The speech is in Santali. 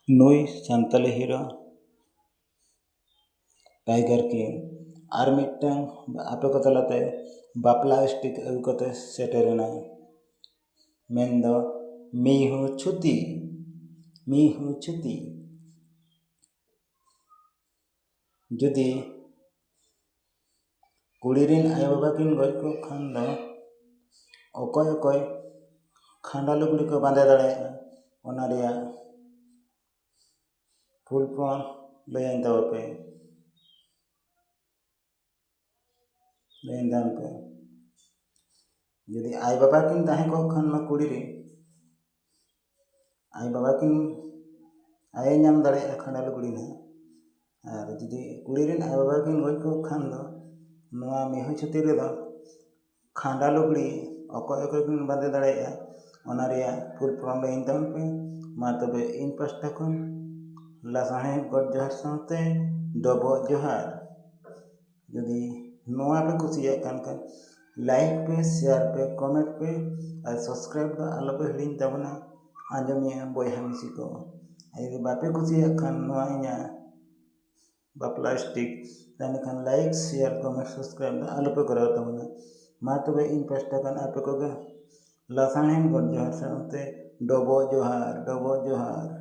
नुई सानताली हिरो टाइगर किंग और मिट्टन आपे को तलाते बापला स्टिक अगु कते सेटेरेना मेंदो मीहू छुती जुदी कुड़ीरिन आयो बाबा किन गज को खान दो ओकोय ओकोय खांडा लुगड़ी को बांधे दाड़े ओना रिया फुल फॉर्म लयन तवपे लयन दान पे जुदी आय बाबा किन ताहे को खान मा कुड़ीरी आय बाबा किन आय नाम दाड़े खांडा लुगड़ी ना और जुदी कुड़ीरिन आय बाबा किन गज को खान दो नोआ मिहु छुती रे दो खांडा लुगड़ी अकोय अकोय किन बांधे दाड़े ओना रिया फुल फॉर्म लयन तवन पे मा तबे इन पास्टा खन लासाहे गड जोहार साथे डबो जोहार जुदी नोआ पे कुसिया कान लाइक पे शेयर पे कमेंट पे और सब्सक्राइब दा आलो पे हिडिन तबना आंजमिया बोयहा मिसी को यदि बापे कुसिया खान नोआ इना बापला स्टिक ताने Khan like share comment subscribe दा आलो पे कराव तबना मा तबे इन पास्टा कान आपे को लासाहे गड जोहार साथे डबो जोहार